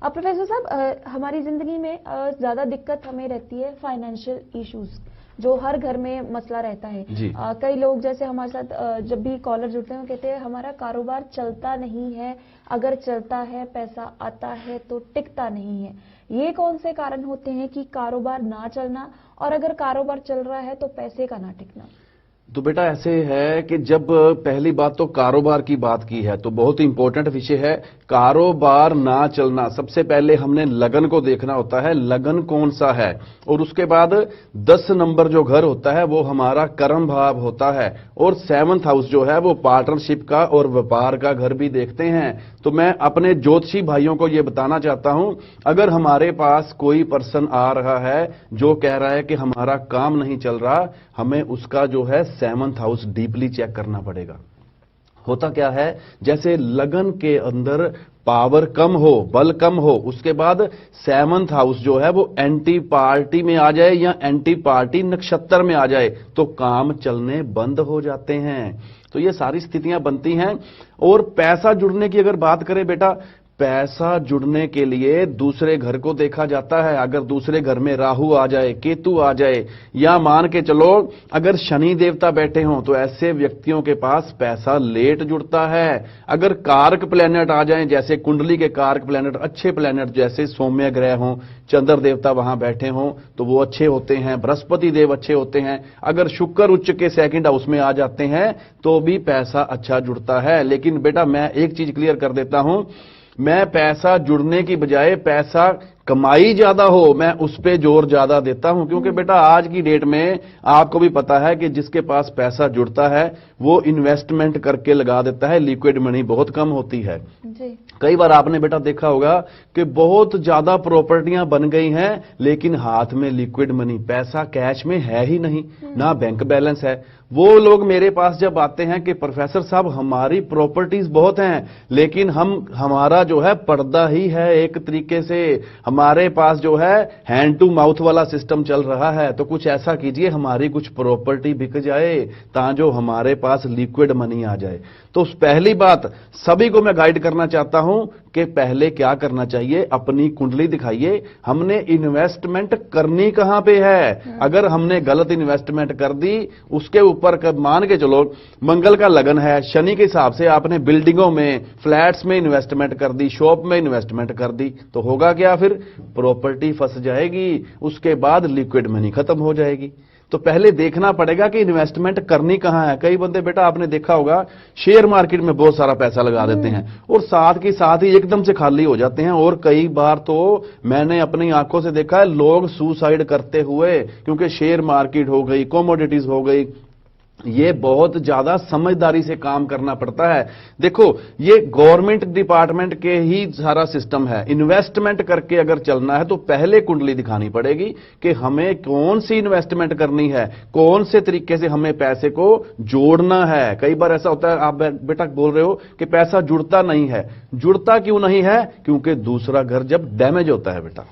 Professor साहब, हमारी जिंदगी में ज्यादा दिक्कत हमें रहती है फाइनेंशियल इश्यूज, जो हर घर में मसला रहता है। कई लोग जैसे हमारे साथ जब भी कॉलर जुड़ते हैं वो कहते हैं हमारा कारोबार चलता नहीं है, अगर चलता है पैसा आता है तो टिकता नहीं है। ये कौन से कारण होते हैं कि कारोबार ना चलना, और अगर कारोबार चल रहा है तो पैसे का ना टिकना? तो बेटा ऐसे है कि जब पहली बात तो कारोबार की बात की है तो बहुत इंपॉर्टेंट विषय है कारोबार ना चलना। सबसे पहले हमने लगन को देखना होता है, लगन कौन सा है, और उसके बाद 10 नंबर जो घर होता है वो हमारा कर्म भाव होता है, और 7th हाउस जो है वो पार्टनरशिप का और व्यापार का घर भी देखते हैं। तो मैं अपने ज्योतिषी भाइयों को ये बताना चाहता हूं, अगर हमारे पास कोई पर्सन आ रहा है जो कह रहा है कि हमारा काम नहीं चल रहा, हमें उसका जो है 7th हाउस डीपली चेक करना पड़ेगा। होता क्या है, जैसे लगन के अंदर पावर कम हो, बल कम हो, उसके बाद 7th हाउस जो है वो एंटी पार्टी में आ जाए या एंटी पार्टी नक्षत्र में आ जाए तो काम चलने बंद हो जाते हैं। तो ये सारी स्थितियां बनती हैं। और पैसा जुड़ने की अगर बात करें बेटा, पैसा जुड़ने के लिए दूसरे घर को देखा जाता है। अगर दूसरे घर में राहु आ जाए, केतु आ जाए, या मान के चलो अगर शनि देवता बैठे हों, तो ऐसे व्यक्तियों के पास पैसा लेट जुड़ता है। अगर कारक प्लैनेट आ जाएं, जैसे कुंडली के कारक प्लैनेट, अच्छे प्लैनेट जैसे सौम्य ग्रह हों, चंद्र देवता वहां बैठे हों, तो वो अच्छे होते हैं। बृहस्पति देव अच्छे होते हैं। अगर शुक्र उच्च के 2nd हाउस में आ जाते हैं तो भी पैसा अच्छा जुड़ता है। लेकिन बेटा मैं एक चीज क्लियर कर देता हूं, मैं पैसा जुड़ने की बजाय पैसा कमाई ज्यादा हो, मैं उस पे जोर ज्यादा देता हूं। क्योंकि बेटा आज की डेट में आपको भी पता है कि जिसके पास पैसा जुड़ता है वो इन्वेस्टमेंट करके लगा देता है, लिक्विड मनी बहुत कम होती है जी। कई बार आपने बेटा देखा होगा कि बहुत ज्यादा प्रॉपर्टियां बन गई हैं लेकिन हाथ में लिक्विड मनी, पैसा कैश में है ही नहीं, ना बैंक बैलेंस है। वो लोग मेरे पास जब आते हैं कि प्रोफेसर साहब हमारी प्रॉपर्टीज बहुत हैं लेकिन हमारा जो है पर्दा ही है, एक तरीके से हमारे पास जो है हैंड टू माउथ वाला सिस्टम चल रहा है, तो कुछ ऐसा कीजिए हमारी कुछ प्रॉपर्टी बिक जाए ताकि हमारे पास लिक्विड मनी आ जाए। तो पहली बात सभी को मैं गाइड करना चाहता हूं कि पहले क्या करना चाहिए, अपनी कुंडली दिखाइए, हमने इन्वेस्टमेंट करनी कहां पे है। अगर हमने गलत इन्वेस्टमेंट कर दी, उसके ऊपर मान के चलो मंगल का लगन है, शनि के हिसाब से आपने बिल्डिंगों में, फ्लैट्स में इन्वेस्टमेंट कर दी, शॉप में इन्वेस्टमेंट कर दी, तो होगा क्या, फिर प्रॉपर्टी फंस जाएगी, उसके बाद लिक्विड मनी खत्म हो जाएगी। तो पहले देखना पड़ेगा कि इन्वेस्टमेंट करनी कहां है। कई बंदे बेटा आपने देखा होगा शेयर मार्केट में बहुत सारा पैसा लगा देते हैं और साथ के साथ ही एकदम से खाली हो जाते हैं। और कई बार तो मैंने अपनी आंखों से देखा है लोग सुसाइड करते हुए, क्योंकि शेयर मार्केट हो गई, कमोडिटीज हो गई। ये बहुत ज्यादा समझदारी से काम करना पड़ता है। देखो ये गवर्नमेंट डिपार्टमेंट के ही सारा सिस्टम है। इन्वेस्टमेंट करके अगर चलना है तो पहले कुंडली दिखानी पड़ेगी कि हमें कौन सी इन्वेस्टमेंट करनी है, कौन से तरीके से हमें पैसे को जोड़ना है। कई बार ऐसा होता है, आप बेटा बोल रहे हो कि पैसा जुड़ता नहीं है। जुड़ता क्यों नहीं है? क्योंकि दूसरा घर जब डैमेज होता है बेटा,